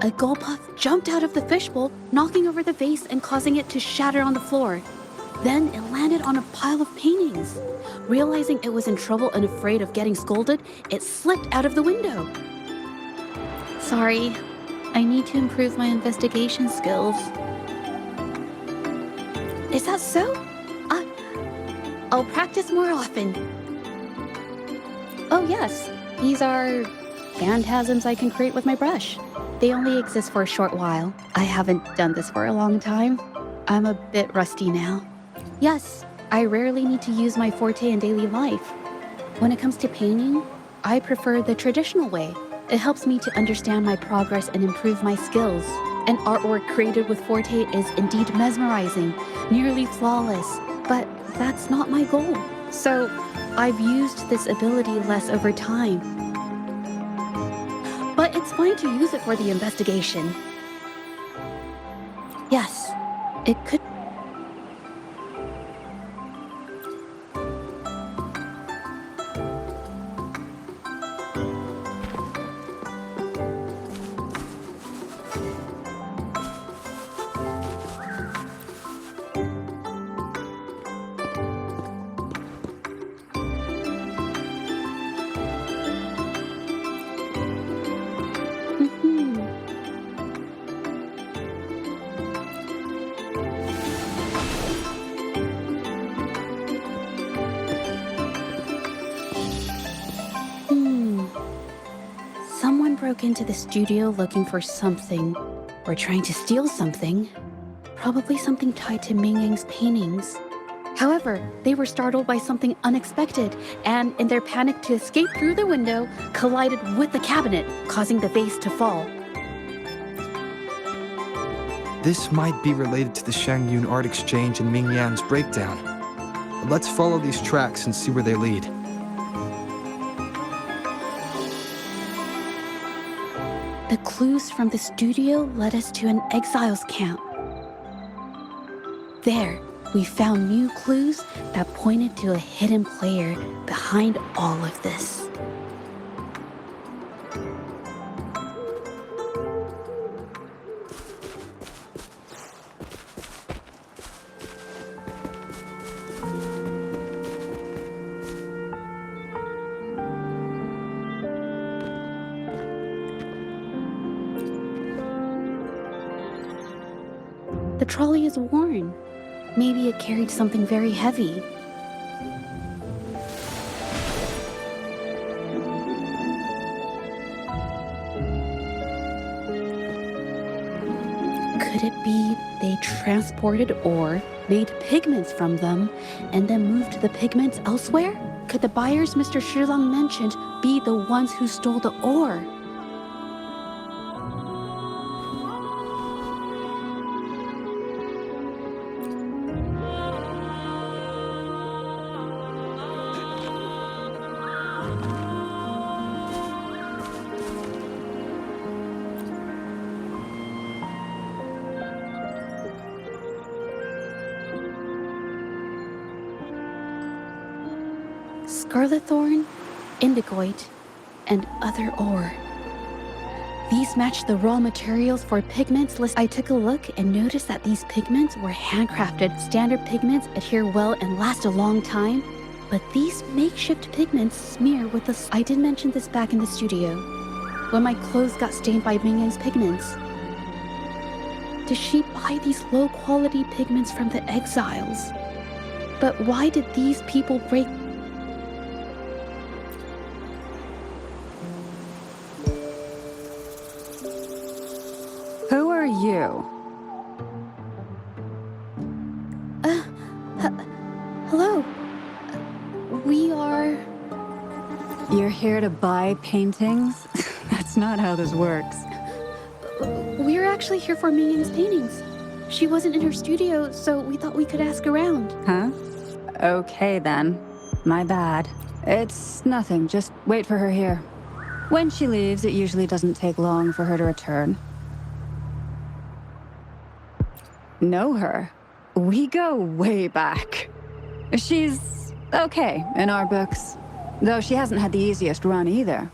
A gull puff jumped out of the fishbowl, knocking over the vase and causing it to shatter on the floor. Then it landed on a pile of paintings. Realizing it was in trouble and afraid of getting scolded, it slipped out of the window. Sorry, I need to improve my investigation skills. Is that so? I'll practice more often. Oh yes, these are phantasms I can create with my brush. They only exist for a short while. I haven't done this for a long time. I'm a bit rusty now. Yes, I rarely need to use my forte in daily life. When it comes to painting, I prefer the traditional way. It helps me to understand my progress and improve my skills. An artwork created with forte is indeed mesmerizing, nearly flawless, but that's not my goal. So, I've used this ability less over time. But it's fine to use it for the investigation. Yes, it could. Someone broke into the studio looking for something, or trying to steal something. Probably something tied to Ming Yang's paintings. However, they were startled by something unexpected, and in their panic to escape through the window, collided with the cabinet, causing the vase to fall. This might be related to the Shangyun art exchange and Ming Yan's breakdown. Let's follow these tracks and see where they lead. The clues from the studio led us to an exiles camp. There, we found new clues that pointed to a hidden player behind all of this. The trolley is worn. Maybe it carried something very heavy. Could it be they transported ore, made pigments from them, and then moved the pigments elsewhere? Could the buyers Mr. Shilang mentioned be the ones who stole the ore? Scarlet thorn, indigoite, and other ore. These match the raw materials for pigments list. I took a look and noticed that these pigments were handcrafted. Standard pigments adhere well and last a long time, but these makeshift pigments smear with the... I did mention this back in the studio, when my clothes got stained by Ming Yang's pigments. Did she buy these low-quality pigments from the exiles? But why did these people break... Who are you? Hello. We are... You're here to buy paintings? That's not how this works. We're actually here for Ming Yang's paintings. She wasn't in her studio, so we thought we could ask around. Huh? Okay then. My bad. It's nothing, just wait for her here. When she leaves, it usually doesn't take long for her to return. Know her? We go way back. She's okay in our books, though she hasn't had the easiest run either.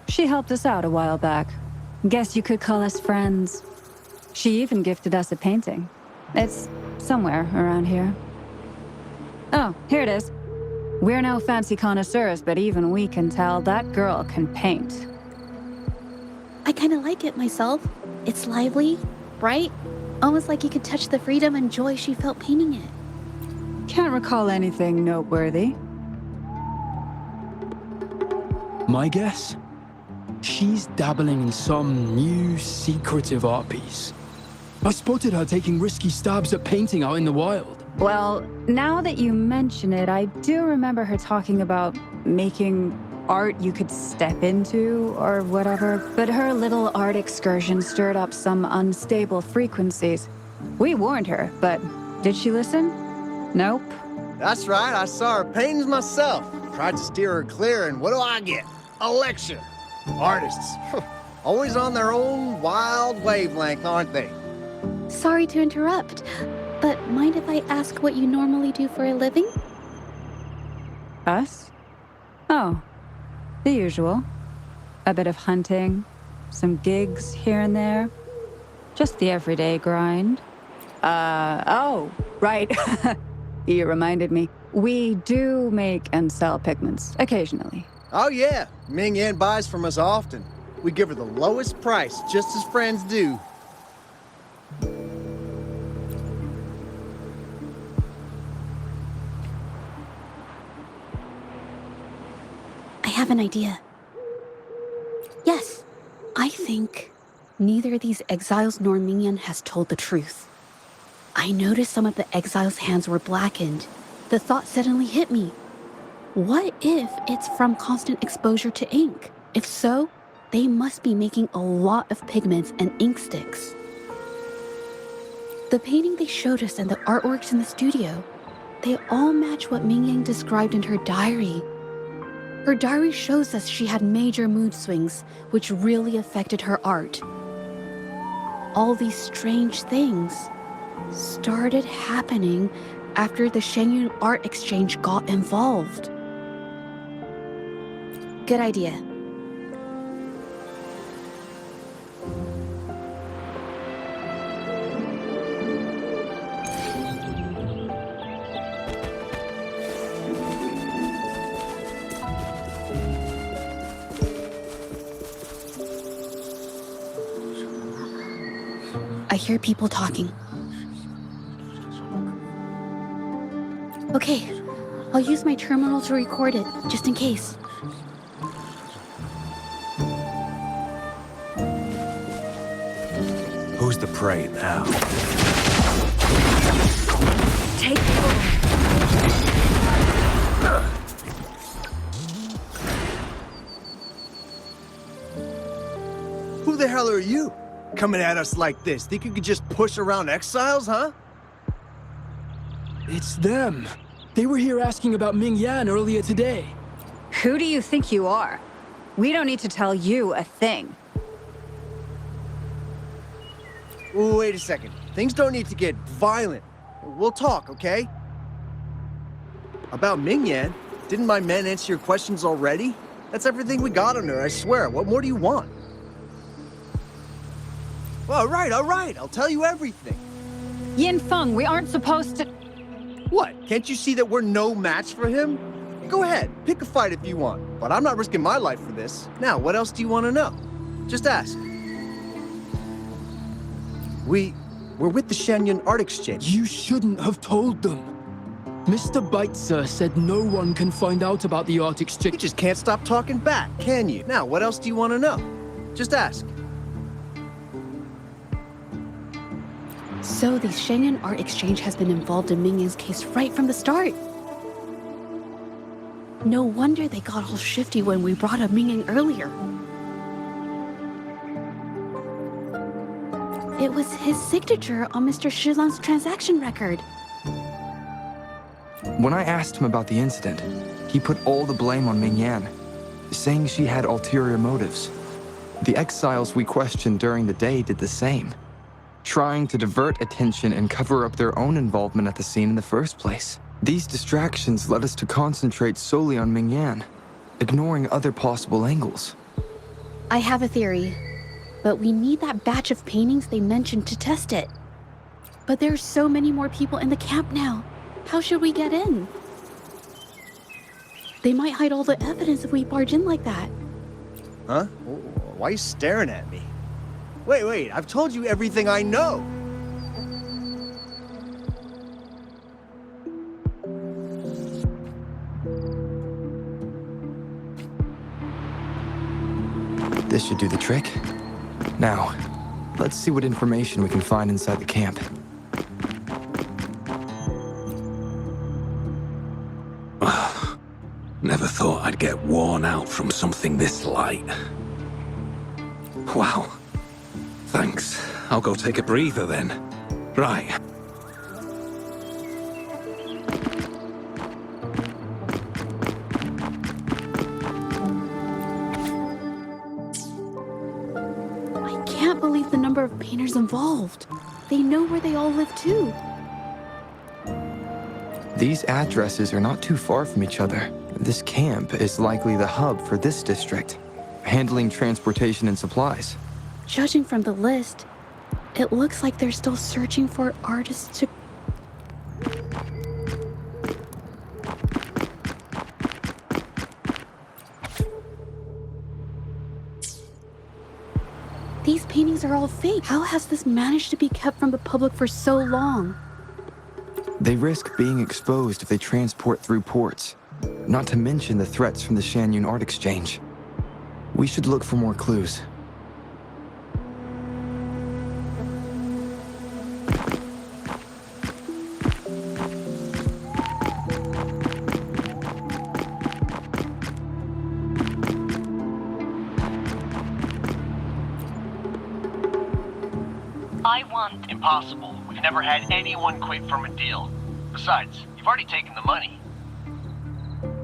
She helped us out a while back. Guess you could call us friends. She even gifted us a painting. It's somewhere around here. Oh, here it is. We're no fancy connoisseurs, but even we can tell that girl can paint. I kind of like it myself. It's lively, bright, almost like you could touch the freedom and joy she felt painting it. Can't recall anything noteworthy. My guess? She's dabbling in some new secretive art piece. I spotted her taking risky stabs at painting out in the wild. Well, now that you mention it, I do remember her talking about making art you could step into or whatever. But her little art excursion stirred up some unstable frequencies. We warned her, but did she listen? Nope. That's right, I saw her paintings myself. Tried to steer her clear, and what do I get? A lecture. Artists. Always on their own wild wavelength, aren't they? Sorry to interrupt, but mind if I ask what you normally do for a living? Us? Oh, the usual. A bit of hunting, some gigs here and there. Just the everyday grind. Oh, right. You reminded me. We do make and sell pigments, occasionally. Oh yeah, Ming Yan buys from us often. We give her the lowest price, just as friends do. I have an idea. Yes, I think neither these exiles nor Mingyan has told the truth. I noticed some of the exiles' hands were blackened. The thought suddenly hit me. What if it's from constant exposure to ink? If so, they must be making a lot of pigments and ink sticks. The painting they showed us and the artworks in the studio, they all match what Mingyang described in her diary. Her diary shows us she had major mood swings, which really affected her art. All these strange things started happening after the Shengyun Art Exchange got involved. Good idea. I hear people talking. Okay, I'll use my terminal to record it, just in case. Who's the prey now? Take Who the hell are you? Coming at us like this? Think you could just push around exiles, huh? It's them. They were here asking about Ming Yan earlier today. Who do you think you are? We don't need to tell you a thing. Ooh, wait a second. Things don't need to get violent. We'll talk, okay? About Ming Yan, didn't my men answer your questions already? That's everything we got on her, I swear. What more do you want? All right, I'll tell you everything. Yin Feng, we aren't supposed to... What, can't you see that we're no match for him? Go ahead, pick a fight if you want, but I'm not risking my life for this. Now, what else do you want to know? Just ask. We're with the Shenyun Art Exchange. You shouldn't have told them. Mr. Beitzer said no one can find out about the art You exchange. just can't stop talking back, can you? Now, what else do you want to know? Just ask. So the Shengyun Art Exchange has been involved in Mingyang's case right from the start. No wonder they got all shifty when we brought up Mingyang earlier. It was his signature on Mr. Shizan's transaction record. When I asked him about the incident, he put all the blame on Ming Yan, saying she had ulterior motives. The exiles we questioned during the day did the same, trying to divert attention and cover up their own involvement at the scene in the first place. These distractions led us to concentrate solely on Ming Yan, ignoring other possible angles. I have a theory, but we need that batch of paintings they mentioned to test it. But there are so many more people in the camp now. How should we get in? They might hide all the evidence if we barge in like that. Huh? Why are you staring at me? Wait, I've told you everything I know. This should do the trick. Now, let's see what information we can find inside the camp. Never thought I'd get worn out from something this light. Wow. Thanks. I'll go take a breather then. Right. I can't believe the number of painters involved. They know where they all live too. These addresses are not too far from each other. This camp is likely the hub for this district, handling transportation and supplies. Judging from the list, it looks like they're still searching for artists to... These paintings are all fake. How has this managed to be kept from the public for so long? They risk being exposed if they transport through ports, not to mention the threats from the Shanyun Art Exchange. We should look for more clues. Impossible. We've never had anyone quit from a deal. Besides, you've already taken the money.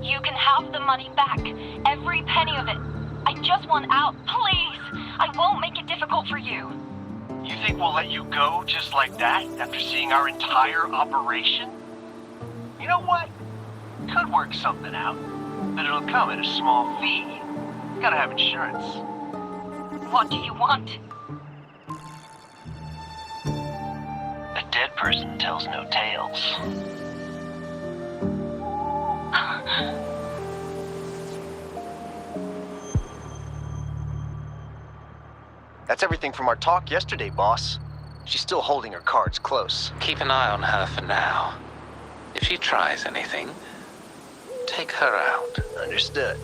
You can have the money back. Every penny of it. I just want out. Please! I won't make it difficult for you. You think we'll let you go just like that after seeing our entire operation? You know what? Could work something out. But it'll come at a small fee. Gotta have insurance. What do you want? A dead person tells no tales. That's everything from our talk yesterday, boss. She's still holding her cards close. Keep an eye on her for now. If she tries anything, take her out. Understood.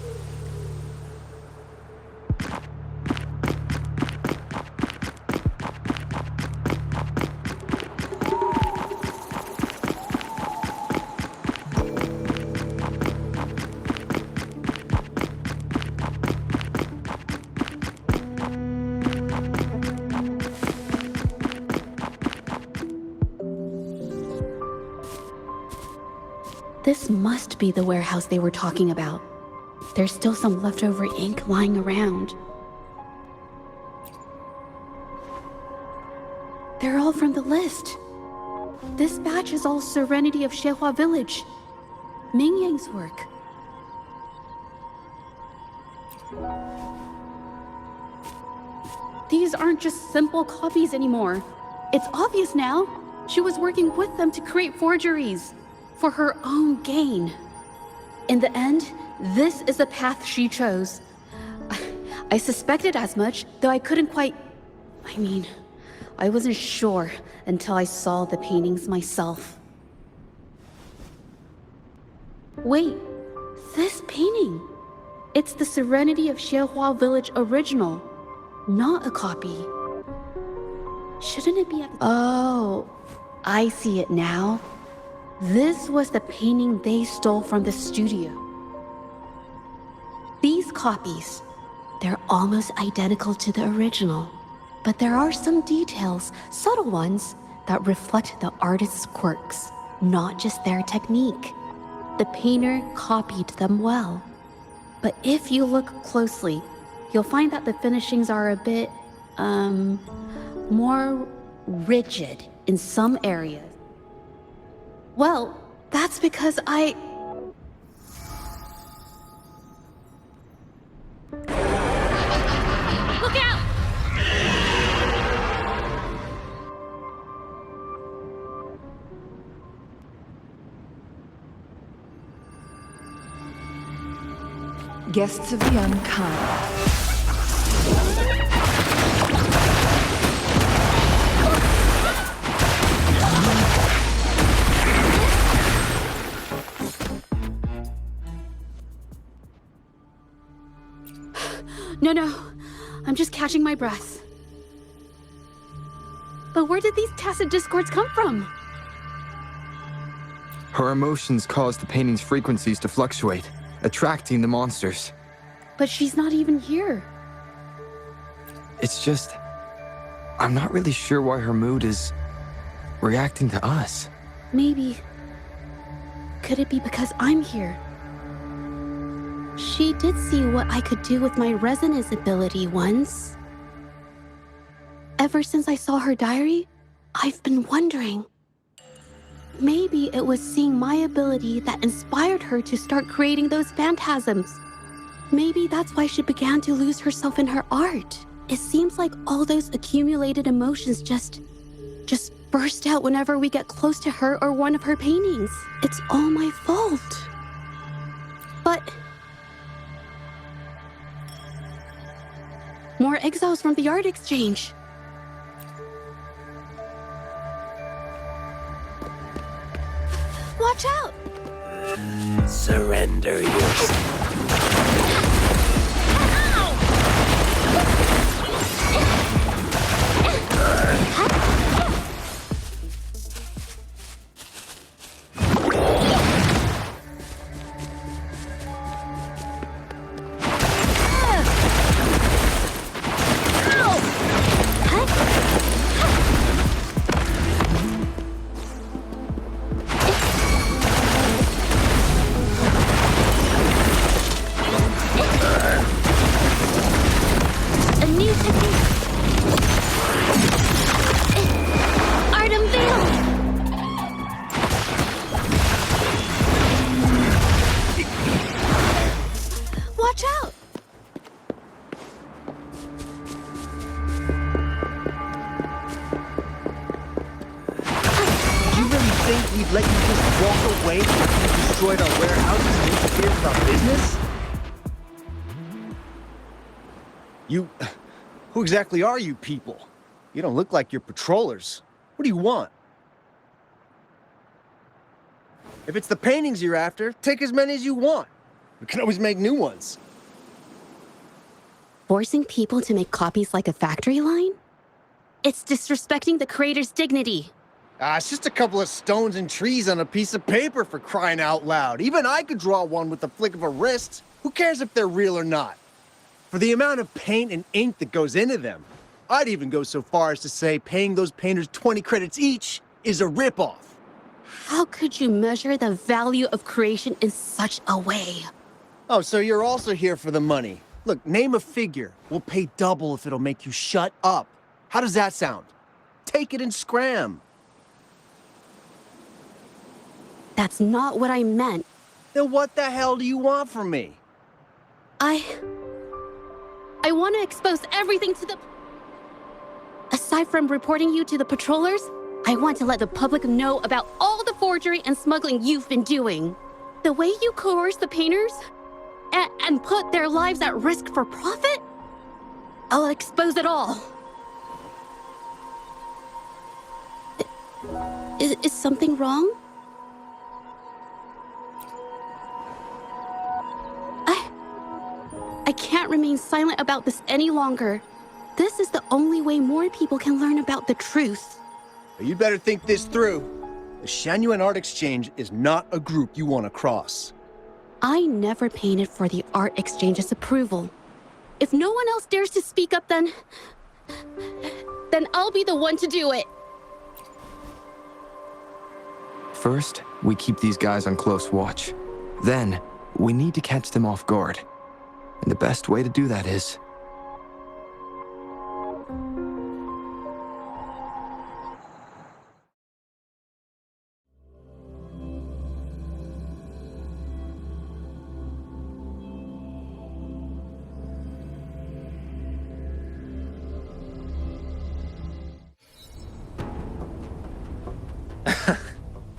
This must be the warehouse they were talking about. There's still some leftover ink lying around. They're all from the list. This batch is all Serenity of Shehua Village. Ming Yang's work. These aren't just simple copies anymore. It's obvious now. She was working with them to create forgeries for her own gain. In the end, this is the path she chose. I suspected as much, though I couldn't quite... I wasn't sure until I saw the paintings myself. Wait, this painting. It's the Serenity of Shehua Village original, not a copy. Shouldn't it be at the... Oh, I see it now. This was the painting they stole from the studio. These copies, they're almost identical to the original, but there are some details, subtle ones, that reflect the artist's quirks, not just their technique. The painter copied them well. But if you look closely, you'll find that the finishings are a bit, more rigid in some areas. Well, that's because I... Look out! Guests of the unkind. No. I'm just catching my breath. But where did these tacit discords come from? Her emotions cause the painting's frequencies to fluctuate, attracting the monsters. But she's not even here. It's just... I'm not really sure why her mood is... reacting to us. Maybe... Could it be because I'm here? She did see what I could do with my resonance ability once. Ever since I saw her diary, I've been wondering. Maybe it was seeing my ability that inspired her to start creating those phantasms. Maybe that's why she began to lose herself in her art. It seems like all those accumulated emotions just burst out whenever we get close to her or one of her paintings. It's all my fault. But... more exiles from the art exchange. Watch out! Surrender yourself. We'd let you just walk away after you destroyed our warehouses and interfered with our business? Who exactly are you people? You don't look like you're patrollers. What do you want? If it's the paintings you're after, take as many as you want. We can always make new ones. Forcing people to make copies like a factory line? It's disrespecting the creator's dignity. It's just a couple of stones and trees on a piece of paper, for crying out loud. Even I could draw one with the flick of a wrist. Who cares if they're real or not? For the amount of paint and ink that goes into them, I'd even go so far as to say paying those painters 20 credits each is a ripoff. How could you measure the value of creation in such a way? Oh, so you're also here for the money. Look, name a figure. We'll pay double if it'll make you shut up. How does that sound? Take it and scram. That's not what I meant. Then what the hell do you want from me? I want to expose everything to the... Aside from reporting you to the patrollers, I want to let the public know about all the forgery and smuggling you've been doing. The way you coerce the painters and put their lives at risk for profit? I'll expose it all. Is something wrong? I can't remain silent about this any longer. This is the only way more people can learn about the truth. You'd better think this through. The Shanyuan Art Exchange is not a group you want to cross. I never painted for the Art Exchange's approval. If no one else dares to speak up, then I'll be the one to do it. First, we keep these guys on close watch. Then, we need to catch them off guard. And the best way to do that is...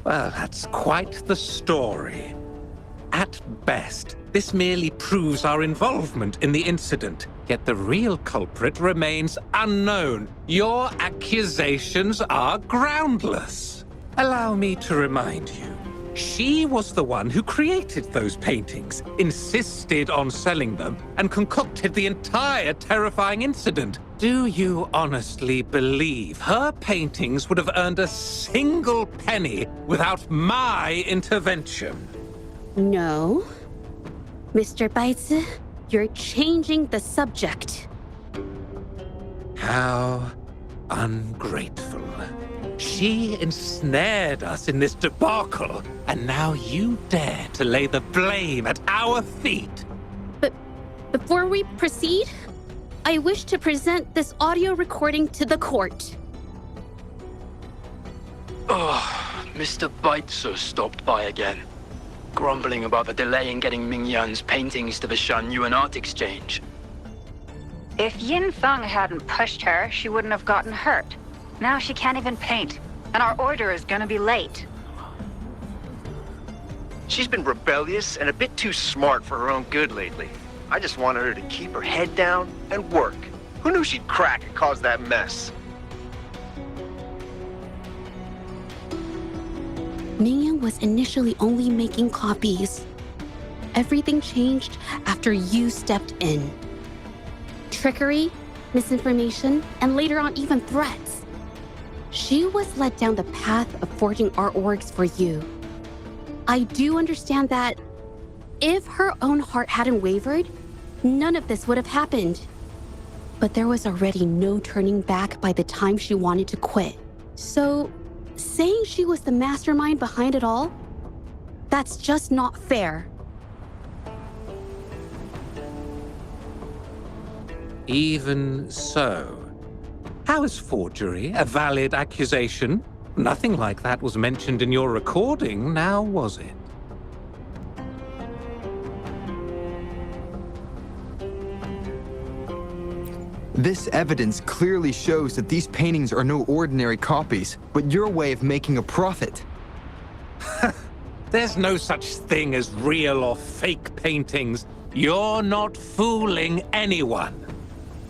Well, that's quite the story. At best, This merely proves our involvement in the incident, yet the real culprit remains unknown. Your accusations are groundless. Allow me to remind you, she was the one who created those paintings, insisted on selling them, and concocted the entire terrifying incident. Do you honestly believe her paintings would have earned a single penny without my intervention? No. Mr. Baitsu, you're changing the subject. How ungrateful. She ensnared us in this debacle, and now you dare to lay the blame at our feet. But before we proceed, I wish to present this audio recording to the court. Oh, Mr. Baitsu stopped by again, grumbling about the delay in getting Ming Yan's paintings to the Shan Yuan Art Exchange. If Yin Feng hadn't pushed her, she wouldn't have gotten hurt. Now she can't even paint, and our order is gonna be late. She's been rebellious and a bit too smart for her own good lately. I just wanted her to keep her head down and work. Who knew she'd crack and cause that mess? Mingyan was initially only making copies. Everything changed after you stepped in. Trickery, misinformation, and later on even threats. She was led down the path of forging artworks for you. I do understand that if her own heart hadn't wavered, none of this would have happened. But there was already no turning back by the time she wanted to quit. So, saying she was the mastermind behind it all, that's just not fair. Even so, how is forgery a valid accusation? Nothing like that was mentioned in your recording, now was it? This evidence clearly shows that these paintings are no ordinary copies, but your way of making a profit. There's no such thing as real or fake paintings. You're not fooling anyone.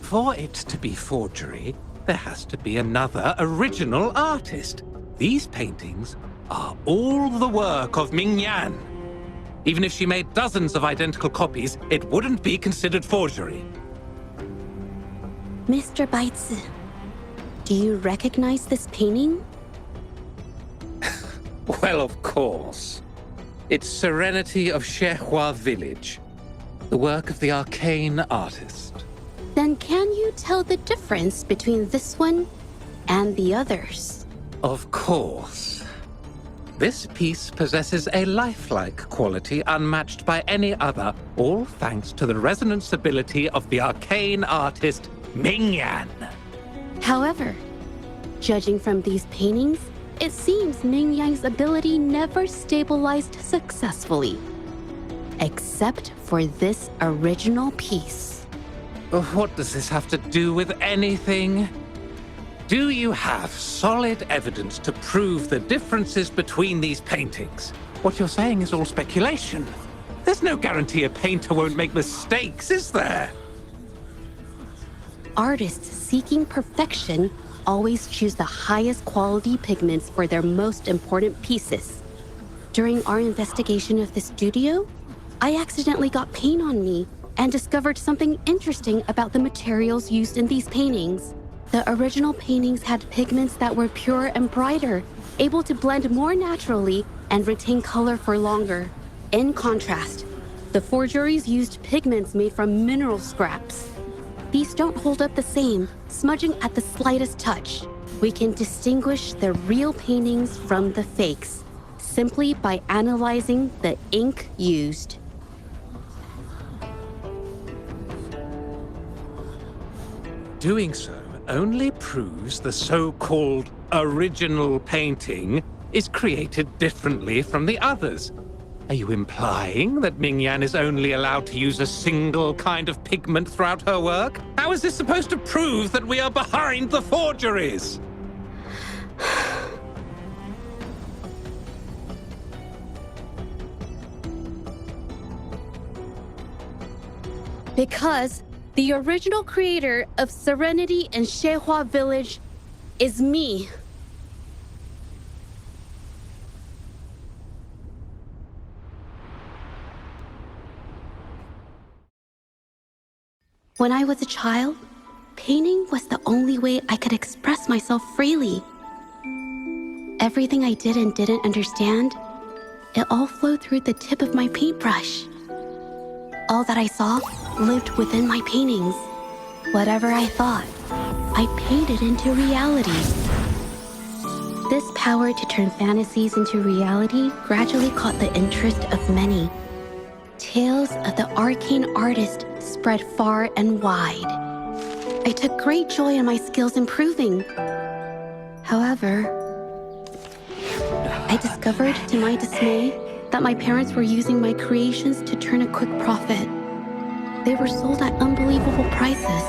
For it to be forgery, there has to be another original artist. These paintings are all the work of Ming Yan. Even if she made dozens of identical copies, it wouldn't be considered forgery. Mr. Baitsu, do you recognize this painting? Well, of course. It's Serenity of Shehua Village, the work of the arcane artist. Then can you tell the difference between this one and the others? Of course. This piece possesses a lifelike quality unmatched by any other, all thanks to the resonance ability of the arcane artist, Ming Yan. However, judging from these paintings, it seems Ming Yan's ability never stabilized successfully. Except for this original piece. What does this have to do with anything? Do you have solid evidence to prove the differences between these paintings? What you're saying is all speculation. There's no guarantee a painter won't make mistakes, is there? Artists seeking perfection always choose the highest quality pigments for their most important pieces. During our investigation of the studio, I accidentally got paint on me and discovered something interesting about the materials used in these paintings. The original paintings had pigments that were pure and brighter, able to blend more naturally and retain color for longer. In contrast, the forgeries used pigments made from mineral scraps. These don't hold up the same, smudging at the slightest touch. We can distinguish the real paintings from the fakes, simply by analyzing the ink used. Doing so only proves the so-called original painting is created differently from the others. Are you implying that Ming Yan is only allowed to use a single kind of pigment throughout her work? How is this supposed to prove that we are behind the forgeries? Because the original creator of Serenity in Shehua Village is me. When I was a child, painting was the only way I could express myself freely. Everything I did and didn't understand, it all flowed through the tip of my paintbrush. All that I saw lived within my paintings. Whatever I thought, I painted into reality. This power to turn fantasies into reality gradually caught the interest of many. Tales of the arcane artist spread far and wide. I took great joy in my skills improving. However, I discovered, to my dismay, that my parents were using my creations to turn a quick profit. They were sold at unbelievable prices.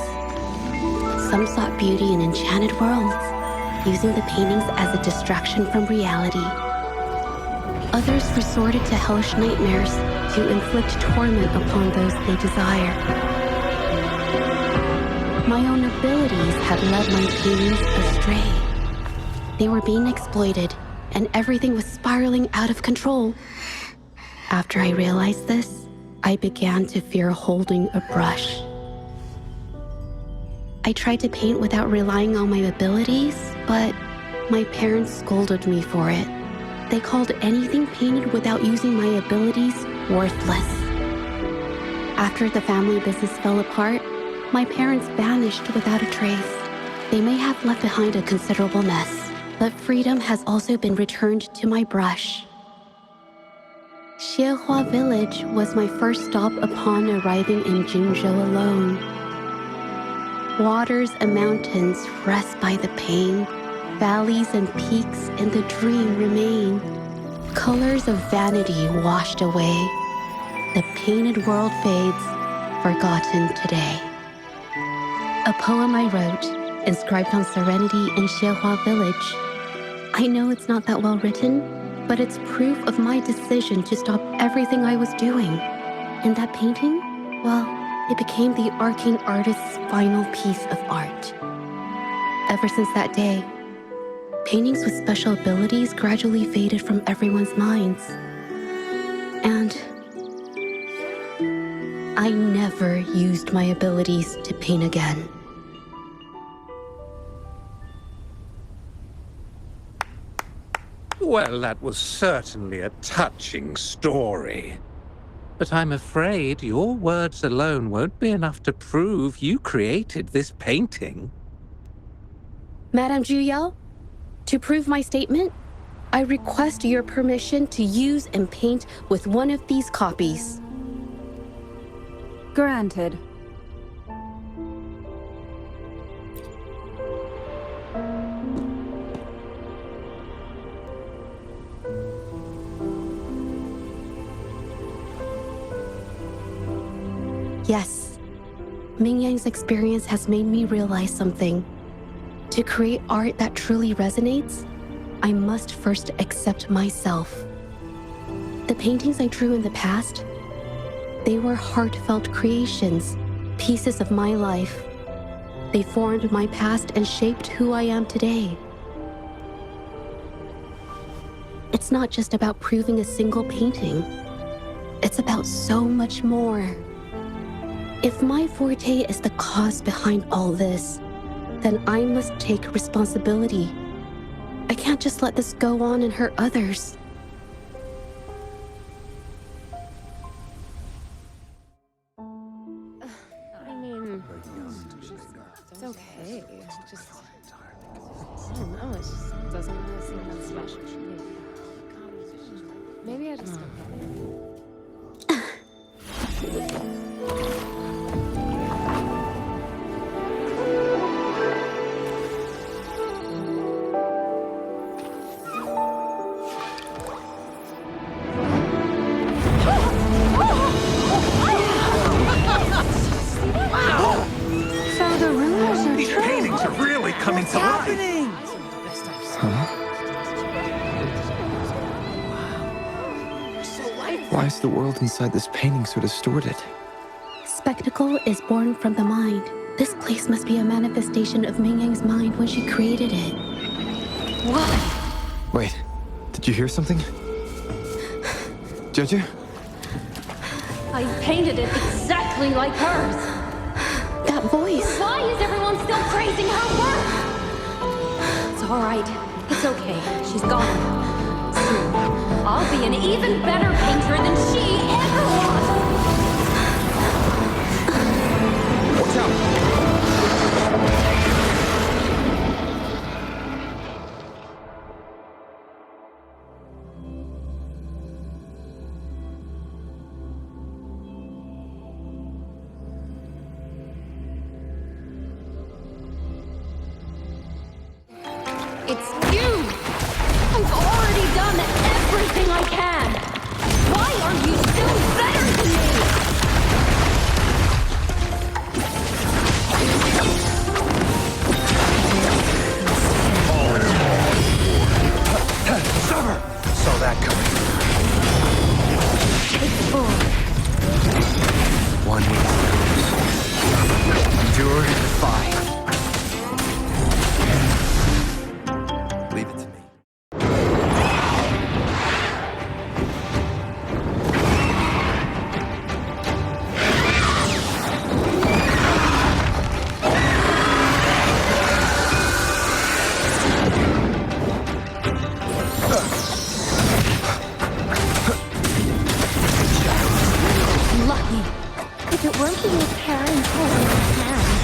Some sought beauty in enchanted worlds, using the paintings as a distraction from reality. Others resorted to hellish nightmares to inflict torment upon those they desire. My own abilities had led my paintings astray. They were being exploited, and everything was spiraling out of control. After I realized this, I began to fear holding a brush. I tried to paint without relying on my abilities, but my parents scolded me for it. They called anything painted without using my abilities worthless. After the family business fell apart, my parents vanished without a trace. They may have left behind a considerable mess, but freedom has also been returned to my brush. Shehua Village was my first stop upon arriving in Jinzhou alone. Waters and mountains rest by the pain. Valleys and peaks in the dream remain. Colors of vanity washed away. The painted world fades, forgotten today. A poem I wrote, inscribed on Serenity in Shehua Village. I know it's not that well written, but it's proof of my decision to stop everything I was doing. And that painting, well, it became the arcane artist's final piece of art. Ever since that day, paintings with special abilities gradually faded from everyone's minds. And I never used my abilities to paint again. Well, that was certainly a touching story. But I'm afraid your words alone won't be enough to prove you created this painting. Madame Juyao, to prove my statement, I request your permission to use and paint with one of these copies. Granted. Yes, Ming Yang's experience has made me realize something. To create art that truly resonates, I must first accept myself. The paintings I drew in the past, they were heartfelt creations, pieces of my life. They formed my past and shaped who I am today. It's not just about proving a single painting. It's about so much more. If my forte is the cause behind all this, then I must take responsibility. I can't just let this go on and hurt others. I mean, it's okay. It's just, I don't know, it just doesn't really seem that special to me. Maybe I just don't get it. So the rumors are These true. paintings are really coming to life. Why is the world inside this painting so distorted? spectacle is born from the mind. This place must be a manifestation of Ming Yang's mind when she created it. Why? Wait, did you hear something? Zhezhi? I painted it exactly like hers. That voice. Why is everyone still praising her work? It's all right. It's okay. She's gone. Soon, I'll be an even better painter than she ever was. Watch out! It's you! I've already done everything I can! Why are you still better than me? Summer! Saw that coming. It's full. One week. Endure and defy. Leave it to me. Lucky. If it weren't for your parents holding your hand,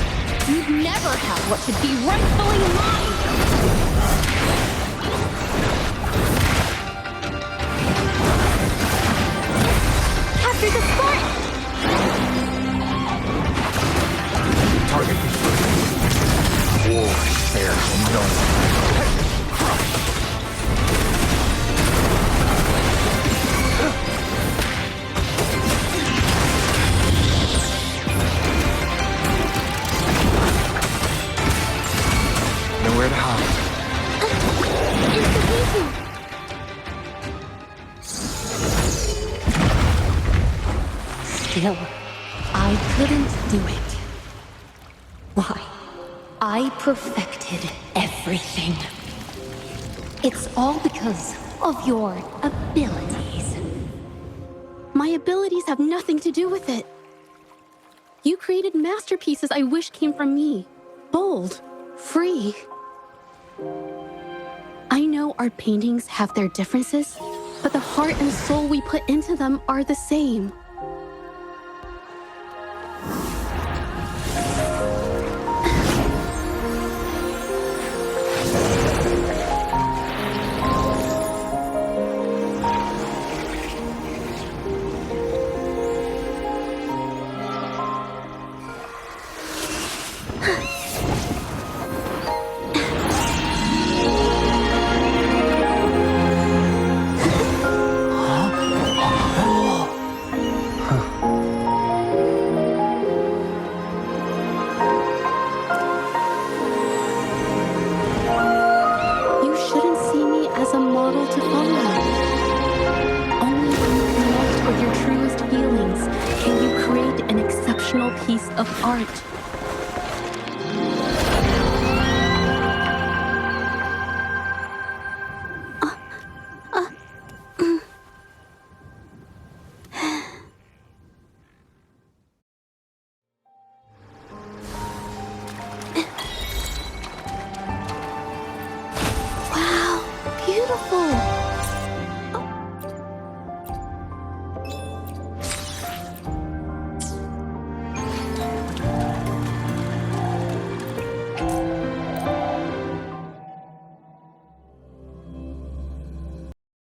you'd never have what should be rightfully mine! After the sport! Target confirmed. War fair and done. Nowhere to hide. Still, I couldn't do it. Why? I perfected everything. It's all because of your abilities. My abilities have nothing to do with it. You created masterpieces I wish came from me. Bold, free. I know our paintings have their differences, but the heart and soul we put into them are the same. Piece of art.